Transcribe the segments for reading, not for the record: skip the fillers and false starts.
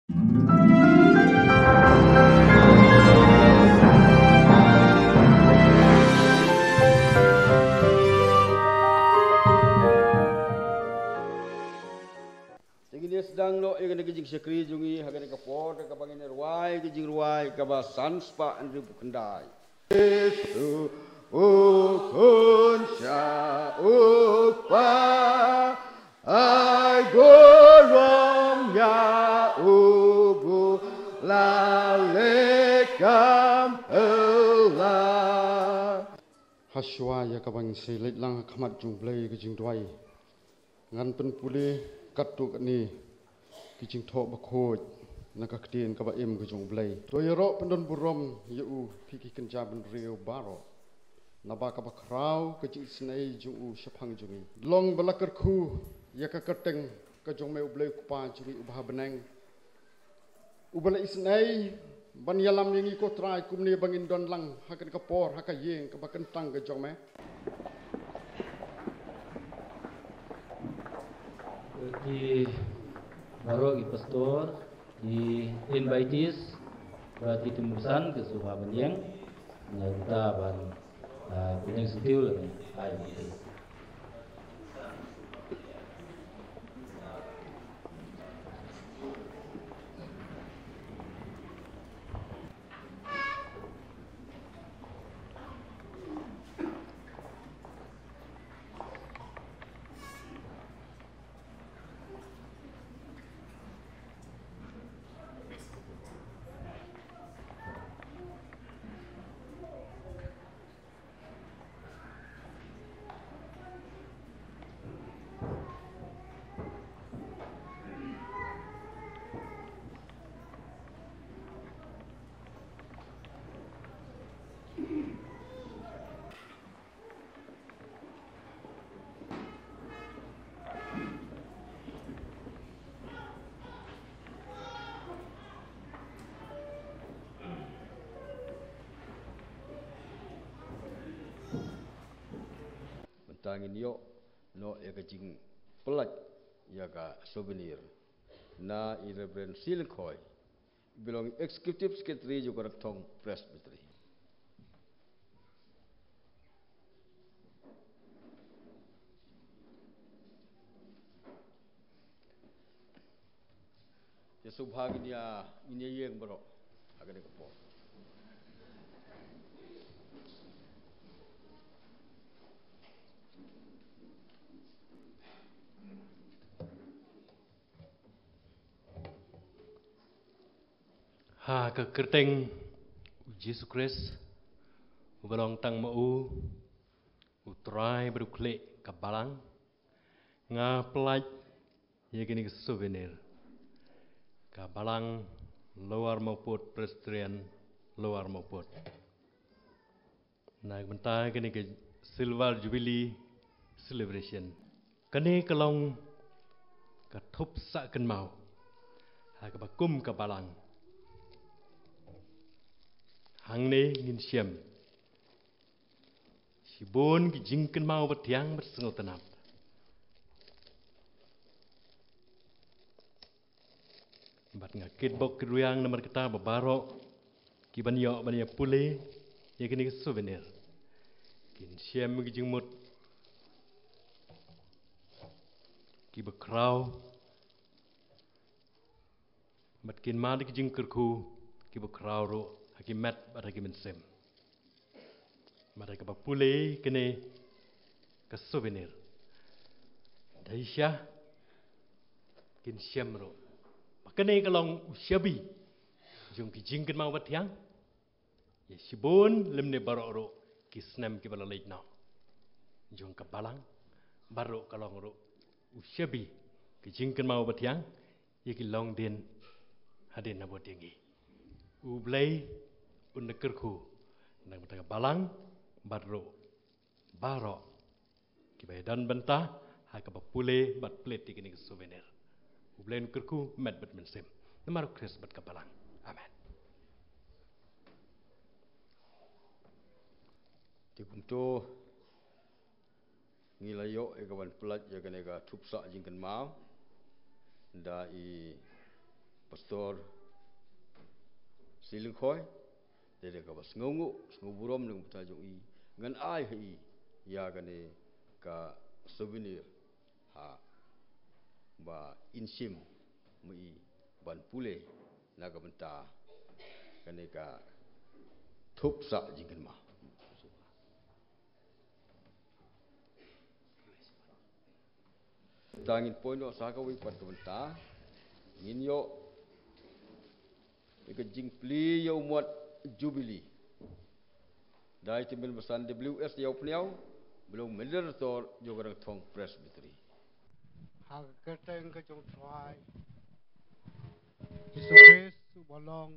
Jadi dia sedang lo yang kena kejing sekri jungi hagan ke por ke bangin ruai kejing ruai ke basan spa andri bukendai. Yesu ukun sya upa ai gorong ya ubu lalekam Allah. Haswa ya kabang selit lang khamat jumblai kejing ruai ngan pen pulih katuk ni kijing thok bakhoj nakak tien ka ba em ka jong blai to yero pendon burom yu phiki kan jaban rio baro naba ka ba krau ka ji snai jung u shaphang jungi long balakar khu ya ka kateng ka jong me ublai ku pa jungi ubah beneng ubala isnai ban yalam yangi ko trai kumni bangin don lang hakan ka por haka yeng ka ba kentang ka jong me di baru di pastor di invitees berarti tembusan ke sebuah benyeng kita ban benyeng setiu lah ayo tangin yo no ya kajing pelat ya ka souvenir na Reverend Silkhoy belong executive secretary juga Raktong Presbytery. Ya subhaginya ini yang bro agak dekat. Ha ke kerteng Yesus Kristus ubalong tang mau utrai berukle kabalang nga pelaj ya gini souvenir kabalang luar maupun presbyterian luar maupun na bentar gini ke silver jubilee celebration kene kalong katup saken mau ha kabakum kabalang hang ne ngin siam sibon ki jingken mau betiang bersengel tenap bat ngakit bok kiruyang nomor kita babaro ki banyo pule ya kini souvenir kin siam ki jingmut ki bekrau bat kin ma ki jingkerku ki bekrau ro hakimat pada kimensem. Mereka berpulih kene ke souvenir. Dari syah kin syamro. Makane kalong usyabi jong kijingken mau batiang. Ya sibun lemne barok kisnem ki balalait now. Jong kabalang barok kalong ro usyabi kijingken mau batiang ya ki long den hadin na botengi. Ublay undekerku nang betang balang barro baro kibadan bentah haka bapule bat plate kini souvenir ublay undekerku met bat mensem namar kres bat kabalang amen Tipumto ngilayo kawan pelat ya kene ka tupsa jingken mau da i pastor siling khoi dele ka bas ngau burom nang ta jong I ngan ai hi ya gane ka souvenir ha ba insim mui ban pule na ka benta kane ka thup sa jingkan ma tangin poino sa ka wi pat ka benta ngin yo ika jingpli yo muat jubilee dai timbil masan WS yo pniau belum moderator yo garang thong presbytery hal kerteng ke jong try Jesus bolong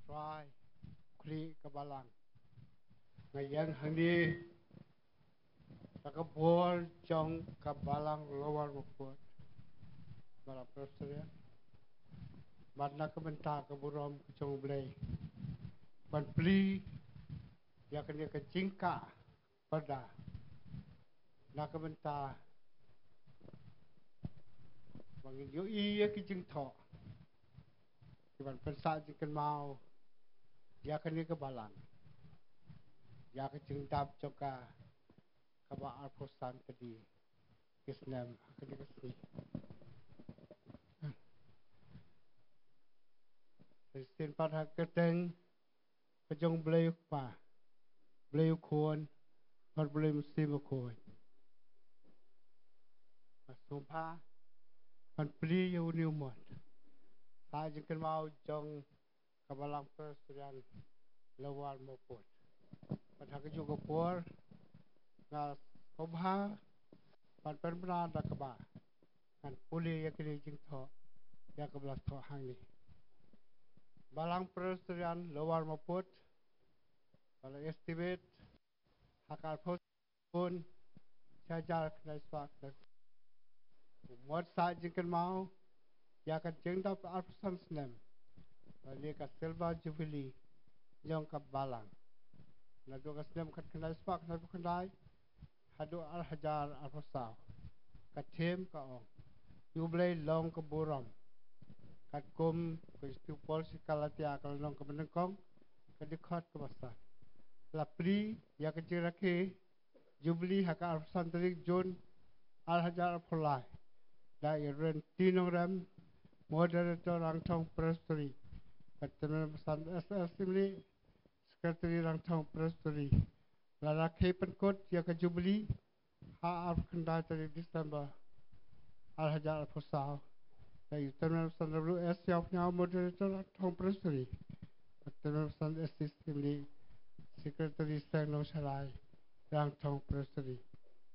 try kri kabalang ngayan hani takabol jong kabalang lower bukut bala presbytery Badna kebenta keburom kecong belai ban pli ya kena kecingka pada nak kebenta bangin yo iya kecing tho ban pensa jikan mau ya kena kebalang ya kecing dap joka kaba alposan tadi kisnam kena kesni Sin pada keteng kejong beliau pa beliau kuon par beliau mesti kuon pasumpa pan pri yo ni umot sa jikan mau jong kabalang perserian lawal mopot pada kejong kopor na kobha pan pernah ada keba kan puli ya kini jing tho ya kebelas tho hang ni Balang perserian luar maput, kalau estimate hakal pun sajar kena swak. Muat saat jengkel mau, ya kan jengdap alpusan senem, lalu ka silver jubilee, jong ka balang. Lalu ka senem kat kena swak, lalu kendai, hadu hajar alpusau, katem ka ong, jubilee long ka buram. Kat kum kuistu polisi kalatia kalau nong kemenengkong kedikot kebasan. Lapri ya kecirake jubli haka arsan terik Jun Al-Hajar Al-Fulai. Da iren tinong ram moderator rangtong presbytery. Kat temen pesan Assembly Secretary rangtong presbytery. Lara kepenkot ya ke jubli ha arkendai dari Desember Al-Hajar Al-Fusau. Dari Terminal Pesan WS siapnya moderator Thong Presbytery. Terminal Pesan Assembly Secretary Sengno Shalai yang Thong Presbytery.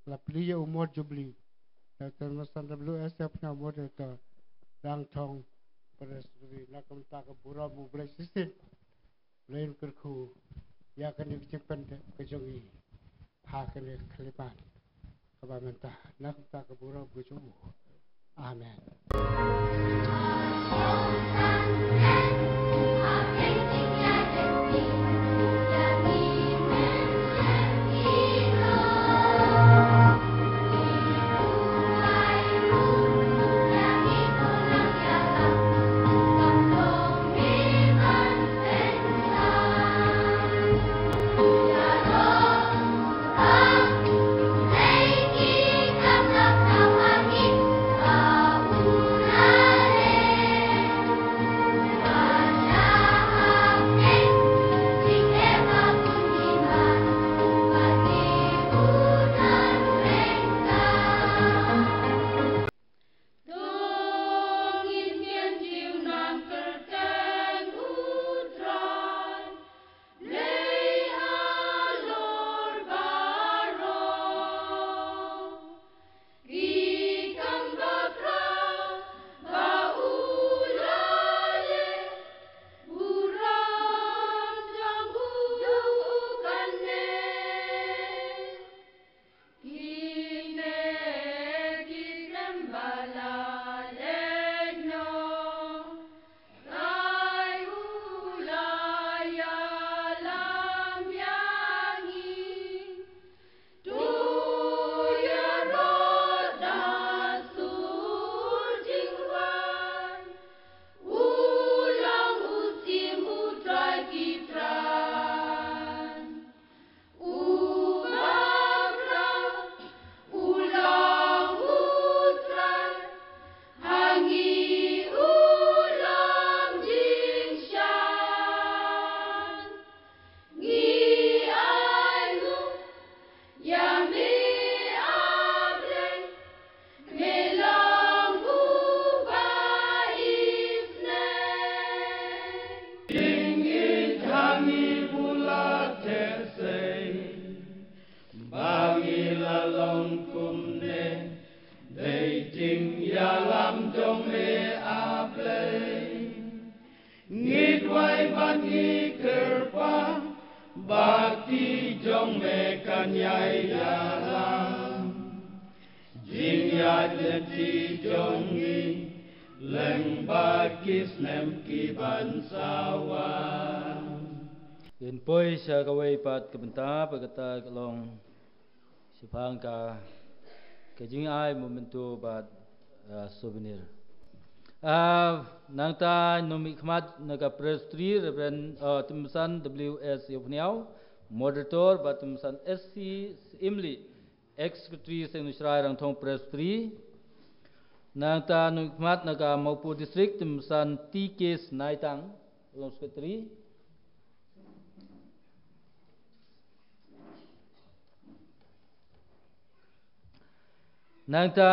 Lapli ya umur jubli. Dari Terminal Pesan WS siapnya moderator yang Thong Presbytery. Nakam tak kebura mublai sisin. Lain kerku ya kan dicimpan kejongi. Hakan kelipan. Kabamenta nakam tak kebura bujumu. Amen. Amen. lên chi chong nghi leng ba kis nem ki ban sawan in poi sa kawai pat kebenta pagata kalong sipang ka kajing ai momentu bat souvenir nang ta nomi khmat naga prestri Reverend Timsan WS Yopniao moderator bat Timsan SC Imli ex-secretary Senusrai Rang Thong prestri nang ta nomi khmat naga Maupo district Timsan TK Naitang long secretary nang ta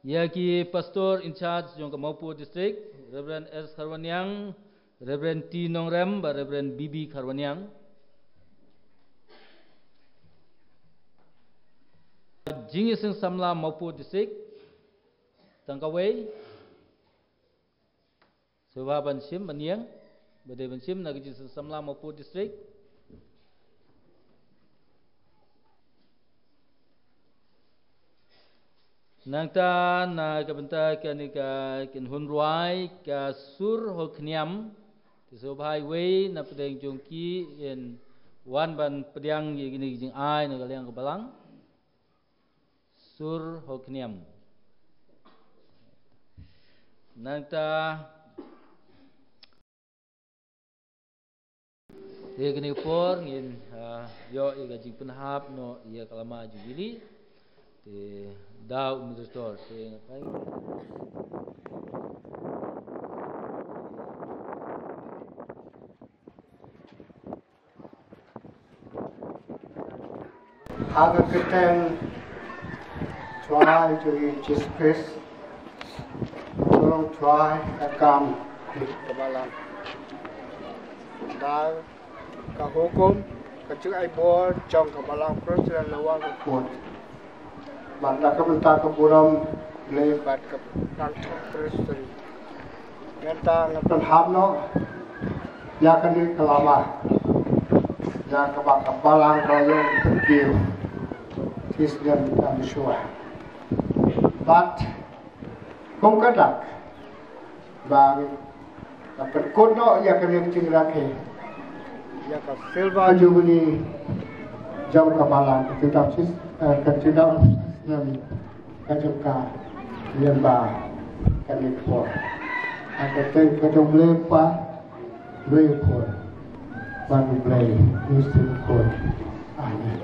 yaki pastor in charge jong Maupo district Reverend S Kharwanyang, Reverend T Nongrem, Reverend BB Kharwanyang. Jingising Samla Maupo district Tangkaway Sewa Bansim Banyang Bade Bansim Nagijising Samla Maupo district Nangta na kabenta kanika kinhunruai ka sur hokniam tiso highway na pedeng jongki in wan ban pedang gini jing ai na kaliang kebalang sur hokniam nangta dia gini por ngin yo iga jing penhap no ia kalama jubili te dau minister te ngapai Aga keteng try to Jesus Christ tolong try akam kebalan dah kahukum kecil aibor trong kebalan terus dan lawan kuat Banda kabenta kaburam le bat kabang terus ngenta ngatan hamno ya kani kelama ya kabang kabalang kayo kecil Islam I'm sure but kung kadak bang dapat kono ya kani tingrakhe ya ka silva jubilee jam kabalang kita sis kecil yang kajuka yang ba kanipor ada teng kadong lepa lepor bagi play mesti kod amin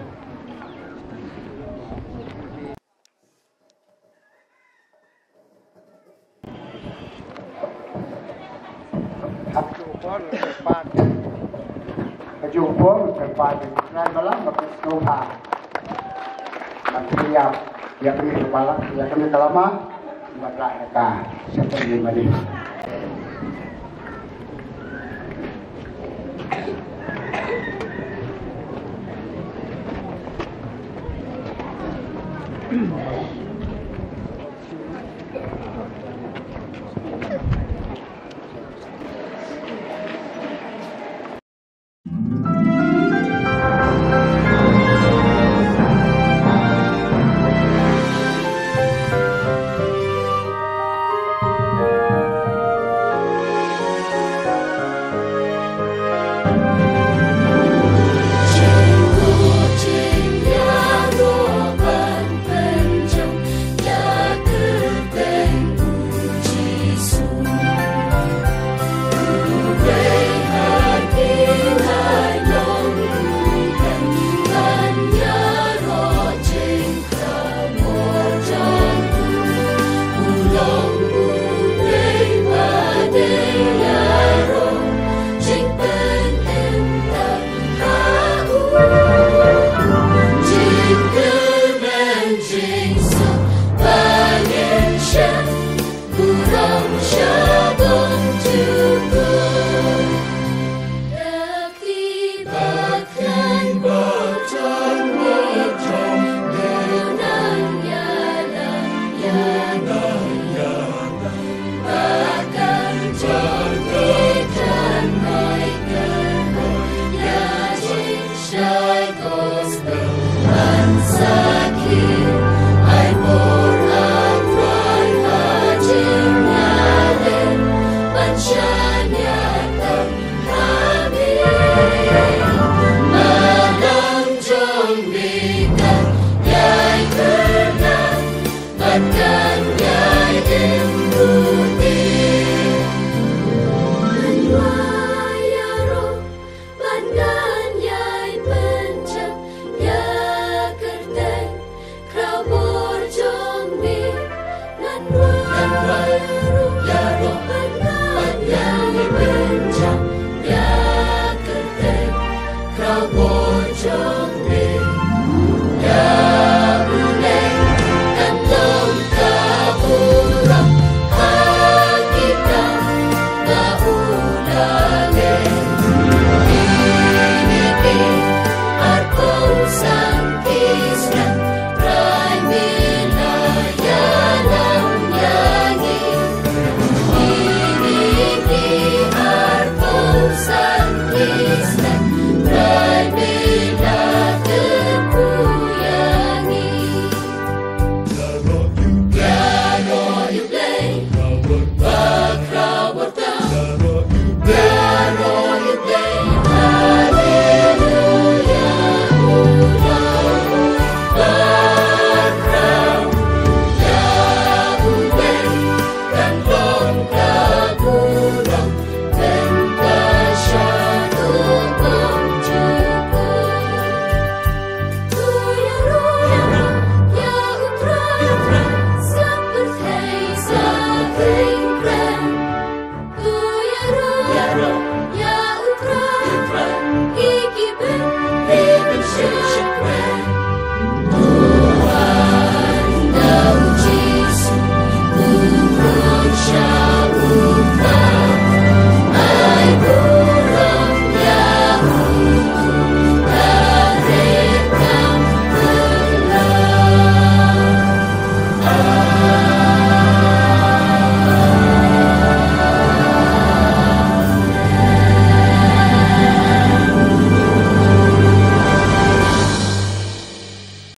Kajupon tempat nan balang bakit soha Siap, ya kami kepala, ya kami kelama, buatlah mereka seperti ini. Trong selamatkan.